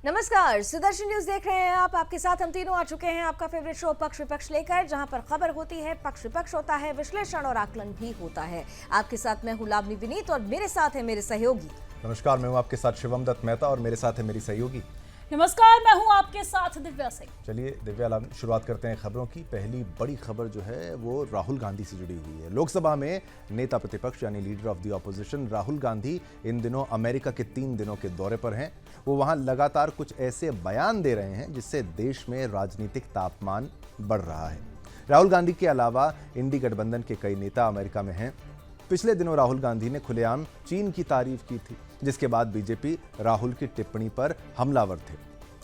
नमस्कार, सुदर्शन न्यूज देख रहे हैं आप। आपके साथ हम तीनों आ चुके हैं आपका फेवरेट शो पक्ष विपक्ष लेकर, जहां पर खबर होती है, पक्ष विपक्ष होता है, विश्लेषण और आकलन भी होता है। आपके साथ मैं हूं लावनी विनीत और मेरे साथ है मेरे सहयोगी। नमस्कार, मैं हूं आपके साथ शिवम दत्त मेहता और मेरे साथ है मेरी सहयोगी। नमस्कार, मैं हूं आपके साथ दिव्या सिंह। चलिए दिव्या, शुरुआत करते हैं खबरों की। पहली बड़ी खबर जो है वो राहुल गांधी से जुड़ी हुई है। लोकसभा में नेता प्रतिपक्ष यानी leader of the opposition Rahul Gandhi इन दिनों अमेरिका के 3 दिनों के दौरे पर हैं। वो वहां लगातार कुछ ऐसे बयान दे रहे हैं जिससे देश में राजनीतिक तापमान बढ़ रहा है। राहुल गांधी के अलावा इंडी गठबंधन के कई नेता अमेरिका में हैं। पिछले दिनों राहुल गांधी ने खुलेआम चीन की तारीफ की थी, जिसके बाद बीजेपी राहुल की टिप्पणी पर हमलावर थे।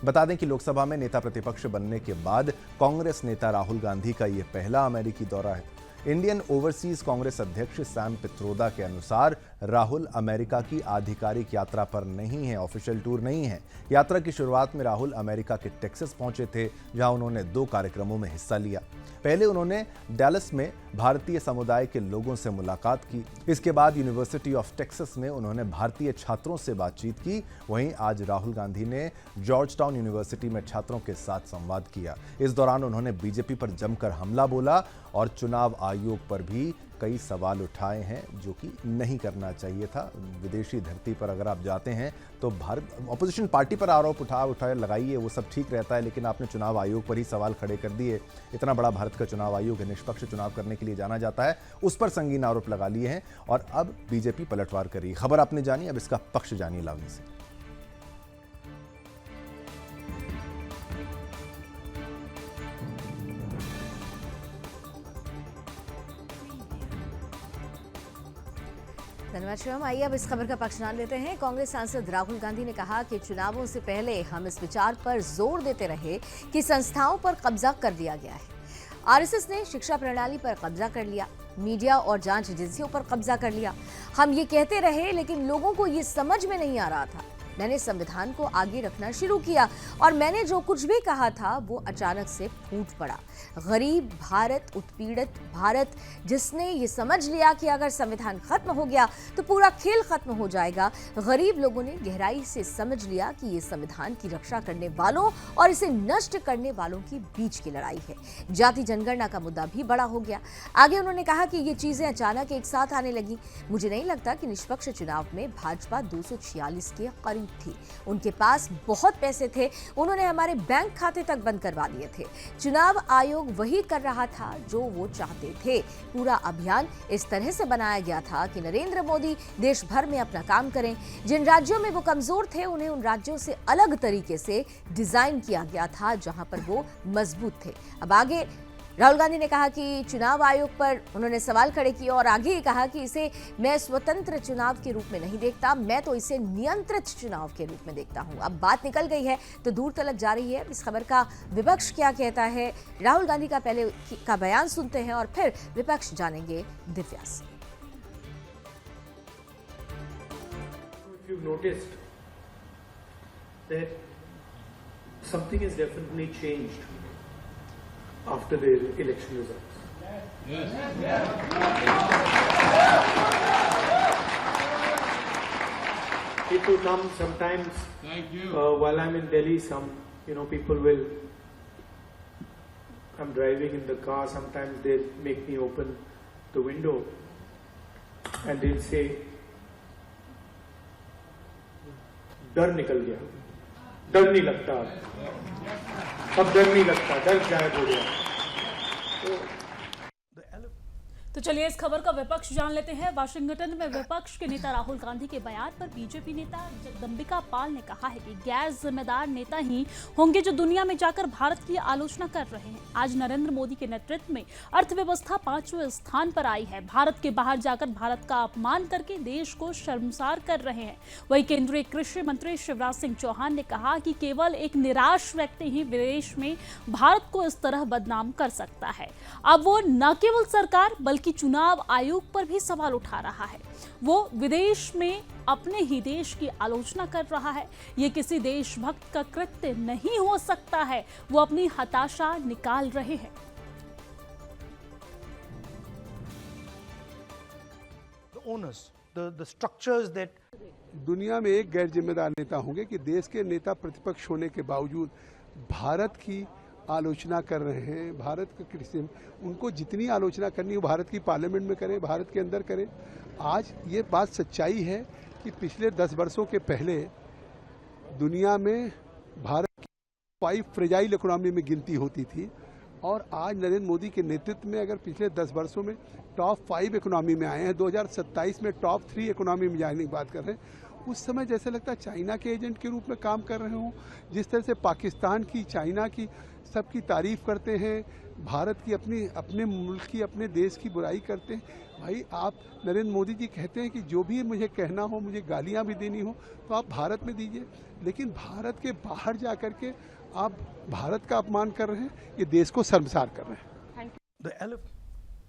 बता दें कि लोकसभा में नेता प्रतिपक्ष बनने के बाद कांग्रेस नेता राहुल गांधी का यह पहला अमेरिकी दौरा है। इंडियन ओवरसीज कांग्रेस अध्यक्ष सैम पित्रोदा के अनुसार राहुल अमेरिका की आधिकारिक यात्रा पर नहीं है, ऑफिशियल टूर नहीं है। यात्रा की शुरुआत में राहुल अमेरिका के टेक्सास पहुंचे थे, जहां उन्होंने 2 कार्यक्रमों में हिस्सा लिया। पहले उन्होंने डैलस में भारतीय समुदाय के लोगों से मुलाकात की। इसके बाद यूनिवर्सिटी ऑफ टेक्सास में उन्होंने भारतीय छात्रों से बातचीत की। वहीं आज राहुल गांधी ने जॉर्ज टाउन यूनिवर्सिटी में छात्रों के साथ संवाद किया। इस दौरान उन्होंने बीजेपी पर जमकर हमला बोला और चुनाव आयोग पर भी कई सवाल उठाए हैं, जो कि नहीं करना चाहिए था। विदेशी धरती पर अगर आप जाते हैं तो भारत ऑपोजिशन पार्टी पर आरोप उठाए लगाइए, वो सब ठीक रहता है, लेकिन आपने चुनाव आयोग पर ही सवाल खड़े कर दिए। इतना बड़ा भारत का चुनाव आयोग है, निष्पक्ष चुनाव करने के लिए जाना जाता है, उस पर संगीन आरोप लगा लिए हैं और अब बीजेपी पलटवार कर रही है। खबर आपने जानी, अब इसका पक्ष जानिए लावनी से। धन्यवाद शिवम। आइए अब इस खबर का पक्ष जान लेते हैं। कांग्रेस सांसद राहुल गांधी ने कहा कि चुनावों से पहले हम इस विचार पर जोर देते रहे कि संस्थाओं पर कब्जा कर लिया गया है। आरएसएस ने शिक्षा प्रणाली पर कब्जा कर लिया, मीडिया और जांच एजेंसियों पर कब्जा कर लिया। हम ये कहते रहे, लेकिन लोगों को ये समझ में नहीं आ रहा था। मैंने संविधान को आगे रखना शुरू किया और मैंने जो कुछ भी कहा था वो अचानक से फूट पड़ा। गरीब भारत, उत्पीड़ित भारत, जिसने ये समझ लिया कि अगर संविधान खत्म हो गया तो पूरा खेल खत्म हो जाएगा। गरीब लोगों ने गहराई से समझ लिया कि ये संविधान की रक्षा करने वालों और इसे नष्ट करने वालों के बीच की लड़ाई है। जाति जनगणना का मुद्दा भी बड़ा हो गया। आगे उन्होंने कहा कि ये चीजें अचानक एक साथ आने लगी। मुझे नहीं लगता कि निष्पक्ष चुनाव में भाजपा 246 के करीब थी। उनके पास बहुत पैसे थे, उन्होंने हमारे बैंक खाते तक बंद करवा दिए थे। चुनाव आयोग वही कर रहा था जो वो चाहते थे। पूरा अभियान इस तरह से बनाया गया था कि नरेंद्र मोदी देश भर में अपना काम करें। जिन राज्यों में वो कमजोर थे उन्हें उन राज्यों से अलग तरीके से डिजाइन किया गया था जहां पर वो मजबूत थे। अब आगे राहुल गांधी ने कहा कि चुनाव आयोग पर उन्होंने सवाल खड़े किए और आगे ही कहा कि इसे मैं स्वतंत्र चुनाव के रूप में नहीं देखता, मैं तो इसे नियंत्रित चुनाव के रूप में देखता हूं। अब बात निकल गई है तो दूर तलक जा रही है। इस खबर का विपक्ष क्या कहता है, राहुल गांधी का पहले का बयान सुनते हैं और फिर विपक्ष जानेंगे दिव्या से। After the election results. People come sometimes. While I'm in Delhi, some people will. I'm driving in the car. Sometimes they make me open the window, and they'll say, "डर निकल गया, डर नहीं लगता अब डर नहीं लगता, डर गायब हो गया।" तो चलिए इस खबर का विपक्ष जान लेते हैं। वाशिंगटन में विपक्ष के नेता राहुल गांधी के बयान पर बीजेपी नेता जगदंबिका पाल ने कहा है कि गैर जिम्मेदार नेता ही होंगे जो दुनिया में जाकर भारत की आलोचना कर रहे हैं। आज नरेंद्र मोदी के नेतृत्व में अर्थव्यवस्था 5वें स्थान पर आई है। भारत के बाहर जाकर भारत का अपमान करके देश को शर्मसार कर रहे हैं। वहीं केंद्रीय कृषि मंत्री शिवराज सिंह चौहान ने कहा कि केवल एक निराश व्यक्ति ही विदेश में भारत को इस तरह बदनाम कर सकता है। अब वो न केवल सरकार बल्कि कि चुनाव आयोग पर भी सवाल उठा रहा है। वो विदेश में अपने ही देश की आलोचना कर रहा है। ये किसी देशभक्त का कृत्य नहीं हो सकता है। वो अपनी हताशा निकाल रहे हैं। The onus the structures that दुनिया में एक गैर जिम्मेदार नेता होंगे कि देश के नेता प्रतिपक्ष होने के बावजूद भारत की आलोचना कर रहे हैं। भारत के कृषि, उनको जितनी आलोचना करनी हो भारत की पार्लियामेंट में करें, भारत के अंदर करें। आज ये बात सच्चाई है कि पिछले 10 वर्षों के पहले दुनिया में भारत की 5 फ्रेजाइल इकोनॉमी में गिनती होती थी, और आज नरेंद्र मोदी के नेतृत्व में अगर पिछले 10 वर्षों में टॉप 5 इकोनॉमी में आए हैं, 2027 में टॉप 3 इकोनॉमी में जाने की बात कर रहे हैं। उस समय जैसे लगता है चाइना के एजेंट के रूप में काम कर रहे हों। जिस तरह से पाकिस्तान की, चाइना की सबकी तारीफ करते हैं, भारत की अपने मुल्क की, अपने देश की बुराई करते हैं। भाई, आप नरेंद्र मोदी जी कहते हैं कि जो भी मुझे कहना हो, मुझे गालियां भी देनी हो तो आप भारत में दीजिए, लेकिन भारत के बाहर जा कर के आप भारत का अपमान कर रहे हैं, ये देश को शर्मसार कर रहे हैं। the elephant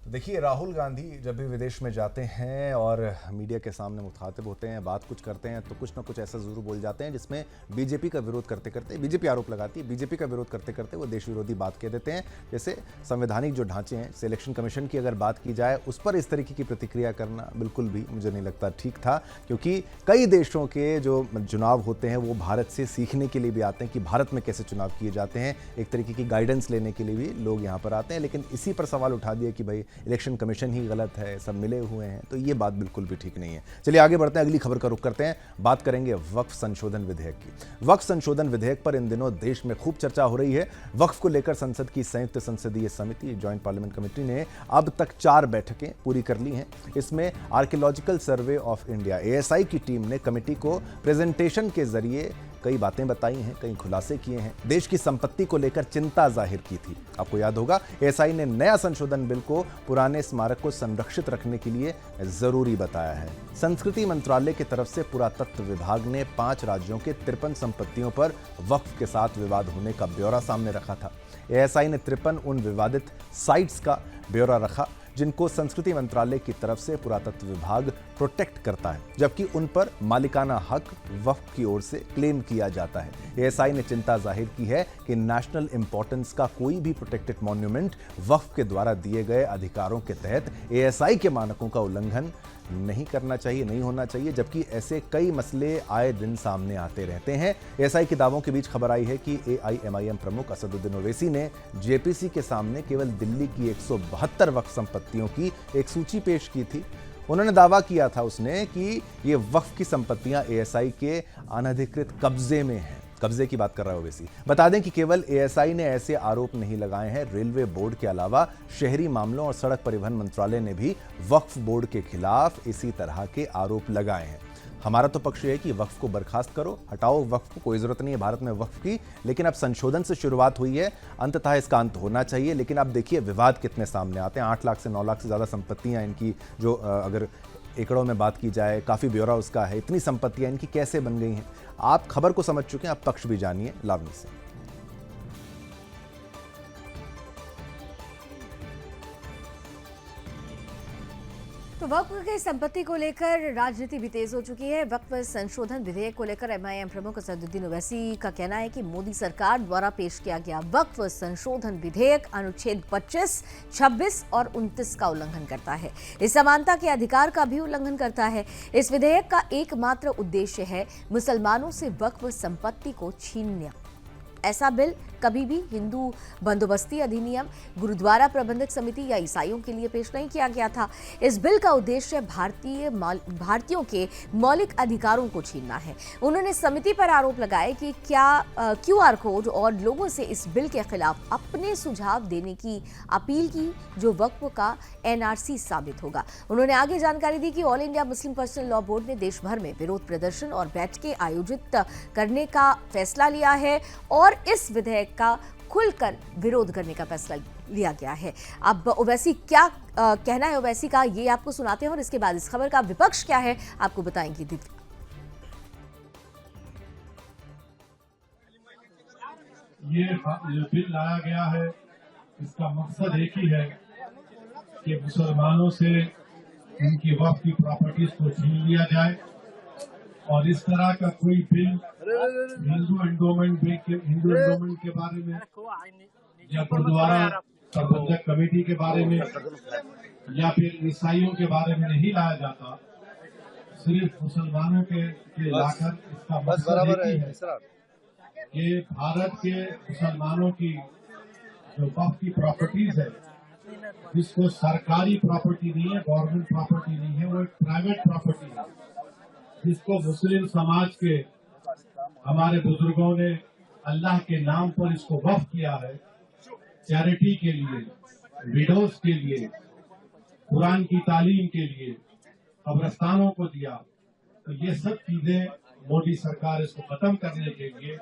देखिए, राहुल गांधी जब भी विदेश में जाते हैं और मीडिया के सामने मुखातिब होते हैं, बात कुछ करते हैं, तो कुछ ना कुछ ऐसा जरूर बोल जाते हैं जिसमें बीजेपी का विरोध करते करते, बीजेपी आरोप लगाती है, बीजेपी का विरोध करते करते वो देश विरोधी बात कह देते हैं। जैसे संवैधानिक जो ढांचे हैं, सिलेक्शन कमीशन की अगर बात की जाए, उस पर इस तरीके की प्रतिक्रिया करना बिल्कुल भी मुझे नहीं लगता ठीक था, क्योंकि कई देशों के जो चुनाव होते हैं वो भारत से सीखने के लिए भी आते हैं कि भारत में कैसे चुनाव किए जाते हैं, एक तरीके की गाइडेंस लेने के लिए भी लोग यहाँ पर आते हैं। लेकिन इसी पर सवाल उठा दिया कि भाई इलेक्शन कमीशन ही गलत है, सब मिले हुए हैं, तो ये बात बिल्कुल भी ठीक नहीं है। चलिए आगे बढ़ते हैं, अगली खबर का रुख करते हैं। बात करेंगे वक्फ संशोधन विधेयक की। वक्फ संशोधन विधेयक पर इन दिनों देश में खूब चर्चा हो रही है। वक्फ को लेकर संसद की संयुक्त संसदीय समिति, जॉइंट पार्लियामेंट कमेटी ने अब तक 4 बैठकें पूरी कर ली हैं। इसमें archaeological survey of India, ASI की टीम ने कमेटी को प्रेजेंटेशन के जरिए कई बातें बताई हैं, कई खुलासे किए हैं, देश की संपत्ति को लेकर चिंता जाहिर की थी। आपको याद होगा, ASI ने नया संशोधन बिल को पुराने स्मारक को संरक्षित रखने के लिए जरूरी बताया है। संस्कृति मंत्रालय की तरफ से पुरातत्व विभाग ने 5 राज्यों के 53 संपत्तियों पर वक्फ के साथ विवाद होने का ब्यौरा सामने रखा था। ASI ने 53 उन विवादित साइट्स का ब्यौरा रखा जिनको संस्कृति मंत्रालय की तरफ से पुरातत्व विभाग प्रोटेक्ट करता है, जबकि उन पर मालिकाना हक वक्फ की ओर से क्लेम किया जाता है। ASI ने चिंता जाहिर की है कि नेशनल इंपॉर्टेंस का कोई भी प्रोटेक्टेड मॉन्यूमेंट वक्फ के द्वारा दिए गए अधिकारों के तहत ASI के मानकों का उल्लंघन नहीं करना चाहिए, नहीं होना चाहिए, जबकि ऐसे कई मसले आए दिन सामने आते रहते हैं। ASI के दावों के बीच खबर आई है कि AIMIM प्रमुख असदुद्दीन ओवैसी ने JPC के सामने केवल दिल्ली की 172 वक्फ संपत्तियों की एक सूची पेश की थी। उन्होंने दावा किया था उसने कि ये वक्फ की संपत्तियां ASI के अनधिकृत कब्जे में हैं। कब्जे की बात कर रहा है ओवैसी। बता दें कि केवल ASI ने ऐसे आरोप नहीं लगाए हैं, रेलवे बोर्ड के अलावा शहरी मामलों और सड़क परिवहन मंत्रालय ने भी वक्फ बोर्ड के खिलाफ इसी तरह के आरोप लगाए हैं। हमारा तो पक्ष है कि वक्फ को बर्खास्त करो, हटाओ वक्फ को, कोई जरूरत नहीं है भारत में वक्फ की, लेकिन अब संशोधन से शुरुआत हुई है, अंततः इसका अंत होना चाहिए। लेकिन अब देखिए विवाद कितने सामने आते हैं। 8 लाख से 9 लाख से ज्यादा संपत्तियां इनकी, जो अगर एकड़ों में बात की जाए, काफी ब्यौरा उसका है, इतनी संपत्तियां इनकी कैसे बन गई हैं। आप खबर को समझ चुके हैं, आप पक्ष भी जानिए लावनी से। तो वक्फ की संपत्ति को लेकर राजनीति भी तेज हो चुकी है। वक्फ संशोधन विधेयक को लेकर MIM प्रमुख असदुद्दीन ओवैसी का कहना है कि मोदी सरकार द्वारा पेश किया गया वक्फ संशोधन विधेयक अनुच्छेद 25, 26 और 29 का उल्लंघन करता है। इस समानता के अधिकार का भी उल्लंघन करता है। इस विधेयक का एकमात्र उद्देश्य है मुसलमानों से वक्फ संपत्ति को छीनना। ऐसा बिल कभी भी हिंदू बंदोबस्ती अधिनियम, गुरुद्वारा प्रबंधक समिति या ईसाइयों के लिए पेश नहीं किया गया था। इस बिल का उद्देश्य भारतीयों के मौलिक अधिकारों को छीनना है। उन्होंने समिति पर आरोप लगाए कि क्या QR कोड और लोगों से इस बिल के खिलाफ अपने सुझाव देने की अपील की, जो वक्फ का NRC साबित होगा। उन्होंने आगे जानकारी दी कि all India Muslim personal law board ने देश भर में विरोध प्रदर्शन और बैठकें आयोजित करने का फैसला लिया है और इस विधेयक का खुलकर विरोध करने का फैसला लिया गया है। अब ओवैसी क्या कहना है ओवैसी का, ये आपको सुनाते हैं और इसके बाद इस खबर का विपक्ष क्या है आपको बताएंगे दीदी। ये बिल लाया गया है, इसका मकसद एक ही है कि मुसलमानों से उनकी वक्फ की प्रॉपर्टीज को छीन लिया जाए और इस तरह का कोई बिल हिंदू एंडोमेंट के बारे में या गुरुद्वारा प्रबंधक कमेटी के बारे में या फिर ईसाइयों के बारे में नहीं लाया जाता। सिर्फ मुसलमानों के लाकर इसका मकसद एक ही है कि भारत के मुसलमानों की जो वक्फ की प्रॉपर्टीज है, जिसको सरकारी प्रॉपर्टी नहीं है, गवर्नमेंट प्रॉपर्टी नहीं है, वो एक प्राइवेट प्रॉपर्टी है, जिसको मुस्लिम समाज के हमारे बुजुर्गों ने अल्लाह के नाम पर इसको वक्फ किया है, चैरिटी के लिए, विडोज के लिए, कुरान की तालीम के लिए, कब्रस्तानों को दिया। तो ये सब चीजें मोदी सरकार इसको खत्म करने के लिए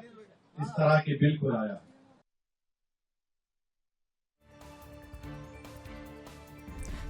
इस तरह के बिल को लाया।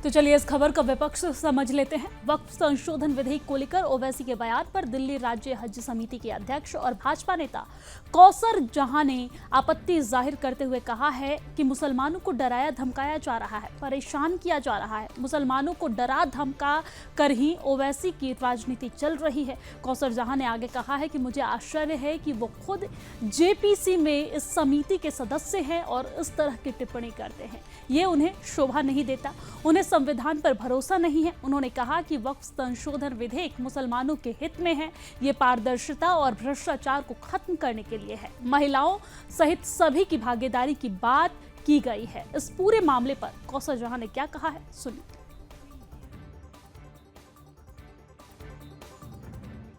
तो चलिए इस खबर का विपक्ष समझ लेते हैं। वक्फ संशोधन विधेयक को लेकर ओवैसी के बयान पर दिल्ली राज्य हज समिति के अध्यक्ष और भाजपा नेता कौसर जहां ने आपत्ति जाहिर करते हुए कहा है कि मुसलमानों को डराया धमकाया जा रहा है, परेशान किया जा रहा है। मुसलमानों को डरा धमका कर ही ओवैसी की राजनीति चल रही है। कौसर जहां ने आगे कहा है कि मुझे आश्चर्य है कि वो खुद जेपीसी में इस समिति के सदस्य हैं और इस तरह की टिप्पणी करते हैं। ये उन्हें शोभा नहीं देता, उन्हें संविधान पर भरोसा नहीं है। उन्होंने कहा कि वक्फ संशोधन विधेयक मुसलमानों के हित में है, ये पारदर्शिता और भ्रष्टाचार को खत्म करने के लिए है। महिलाओं सहित सभी की भागीदारी की बात की गई है। इस पूरे मामले पर कौसर जहां ने क्या कहा है, सुनिए।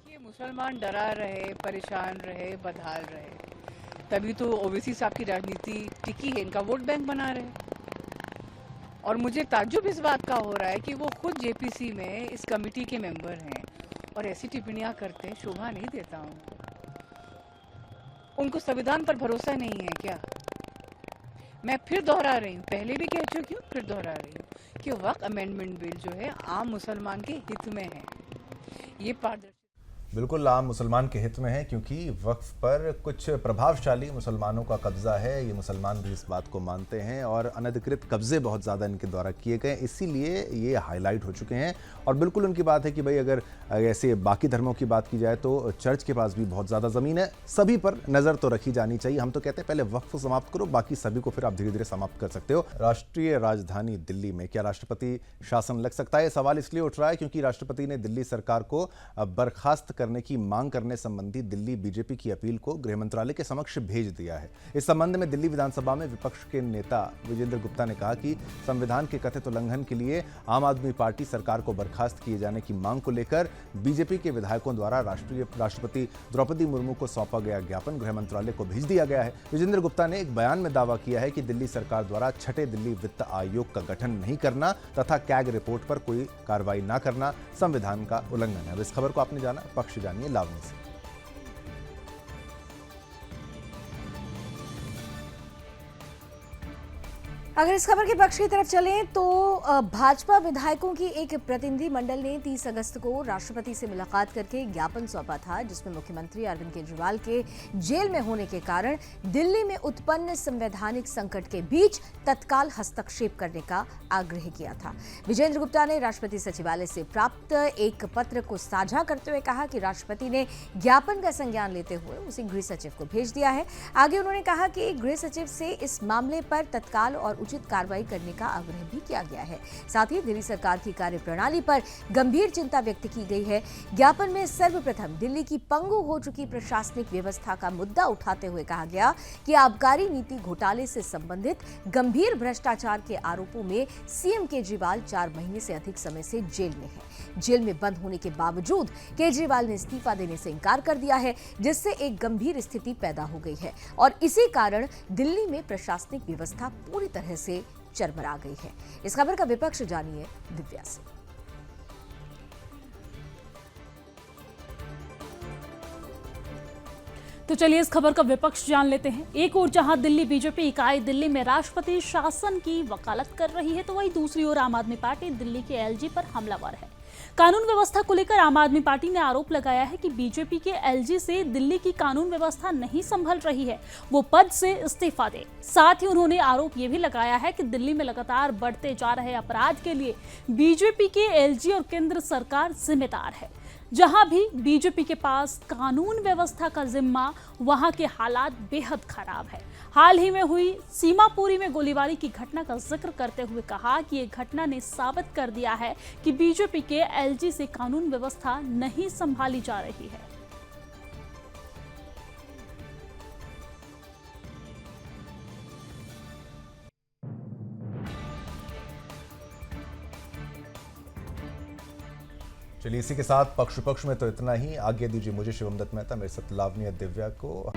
ये मुसलमान डरा रहे, परेशान रहे, बदहाल रहे, तभी तो ओवैसी साहब की राजनीति टिकी है, इनका वोट बैंक बना रहे। और मुझे ताज्जुब इस बात का हो रहा है कि वो खुद जेपीसी में इस कमेटी के मेंबर हैं और ऐसी टिप्पणियां करते हैं, शोभा नहीं देता उनको। उनको संविधान पर भरोसा नहीं है क्या? मैं फिर दोहरा रही हूँ, पहले भी कह चुकी हूँ, फिर दोहरा रही हूँ कि वक्फ अमेंडमेंट बिल जो है आम मुसलमान के हित में है। ये पारदर्शी बिल्कुल आम मुसलमान के हित में है, क्योंकि वक्फ पर कुछ प्रभावशाली मुसलमानों का कब्जा है। ये मुसलमान भी इस बात को मानते हैं और अनधिकृत कब्जे बहुत ज़्यादा इनके द्वारा किए गए, इसीलिए ये हाईलाइट हो चुके हैं। और बिल्कुल उनकी बात है कि भाई अगर ऐसे बाकी धर्मों की बात की जाए तो चर्च के पास भी बहुत ज़्यादा ज़मीन है, सभी पर नज़र तो रखी जानी चाहिए। हम तो कहते हैं पहले वक्फ समाप्त करो, बाकी सभी को फिर आप धीरे धीरे समाप्त कर सकते हो। राष्ट्रीय राजधानी दिल्ली में क्या राष्ट्रपति शासन लग सकता है? सवाल इसलिए उठ रहा है क्योंकि राष्ट्रपति ने दिल्ली सरकार को बर्खास्त करने की मांग करने संबंधी दिल्ली बीजेपी की अपील को गृह मंत्रालय के समक्ष भेज दिया है। इस संबंध में दिल्ली विधानसभा में विपक्ष के नेता विजेंद्र गुप्ता ने कहा कि संविधान के कथित उल्लंघन के लिए आम आदमी पार्टी सरकार को बर्खास्त किए जाने की मांग को लेकर बीजेपी के विधायकों द्वारा राष्ट्रपति द्रौपदी मुर्मू को सौंपा गया ज्ञापन गृह मंत्रालय को भेज दिया गया है। विजेंद्र गुप्ता ने एक बयान में दावा किया है कि दिल्ली सरकार द्वारा छठे दिल्ली वित्त आयोग का गठन नहीं करना तथा कैग रिपोर्ट पर कोई कार्रवाई न करना संविधान का उल्लंघन है। अब इस खबर को आपने जाना, पक्ष जानिए लावनी से। अगर इस खबर के पक्ष की तरफ चलें तो भाजपा विधायकों की एक प्रतिनिधि मंडल ने 30 अगस्त को राष्ट्रपति से मुलाकात करके ज्ञापन सौंपा था, जिसमें मुख्यमंत्री अरविंद केजरीवाल के जेल में होने के कारण दिल्ली में उत्पन्न संवैधानिक संकट के बीच तत्काल हस्तक्षेप करने का आग्रह किया था। विजेंद्र गुप्ता ने राष्ट्रपति सचिवालय से प्राप्त एक पत्र को साझा करते हुए कहा कि राष्ट्रपति ने ज्ञापन का संज्ञान लेते हुए उसे गृह सचिव को भेज दिया है। आगे उन्होंने कहा कि गृह सचिव से इस मामले पर तत्काल और उचित कार्रवाई करने का आग्रह भी किया गया है। साथ ही दिल्ली सरकार की कार्यप्रणाली पर गंभीर चिंता व्यक्त की गई है। ज्ञापन में सर्वप्रथम दिल्ली की पंगु हो चुकी प्रशासनिक व्यवस्था का मुद्दा उठाते हुए कहा गया कि आबकारी नीति घोटाले से संबंधित गंभीर भ्रष्टाचार के आरोपों में सीएम केजरीवाल 4 महीने से अधिक समय से जेल में है। जेल में बंद होने के बावजूद केजरीवाल ने इस्तीफा देने से इनकार कर दिया है, जिससे एक गंभीर स्थिति पैदा हो गई है और इसी कारण दिल्ली में प्रशासनिक व्यवस्था पूरी तरह से चरमरा गई है। इस खबर का विपक्ष जानिए दिव्या से। तो चलिए इस खबर का विपक्ष जान लेते हैं। एक ओर जहां दिल्ली बीजेपी इकाई दिल्ली में राष्ट्रपति शासन की वकालत कर रही है, तो वहीं दूसरी ओर आम आदमी पार्टी दिल्ली के एलजी पर हमलावर है। कानून व्यवस्था को लेकर आम आदमी पार्टी ने आरोप लगाया है कि बीजेपी के एलजी से दिल्ली की कानून व्यवस्था नहीं संभल रही है, वो पद से इस्तीफा दे। साथ ही उन्होंने आरोप ये भी लगाया है कि दिल्ली में लगातार बढ़ते जा रहे अपराध के लिए बीजेपी के एलजी और केंद्र सरकार जिम्मेदार है। जहां भी बीजेपी के पास कानून व्यवस्था का जिम्मा, वहां के हालात बेहद खराब है। हाल ही में हुई सीमापुरी में गोलीबारी की घटना का जिक्र करते हुए कहा कि ये घटना ने साबित कर दिया है कि बीजेपी के एलजी से कानून व्यवस्था नहीं संभाली जा रही है। चलिए इसी के साथ पक्ष विपक्ष में तो इतना ही। आगे दीजिए मुझे शिवम दत्त मेहता, मेरे साथ लावनी दिव्या को।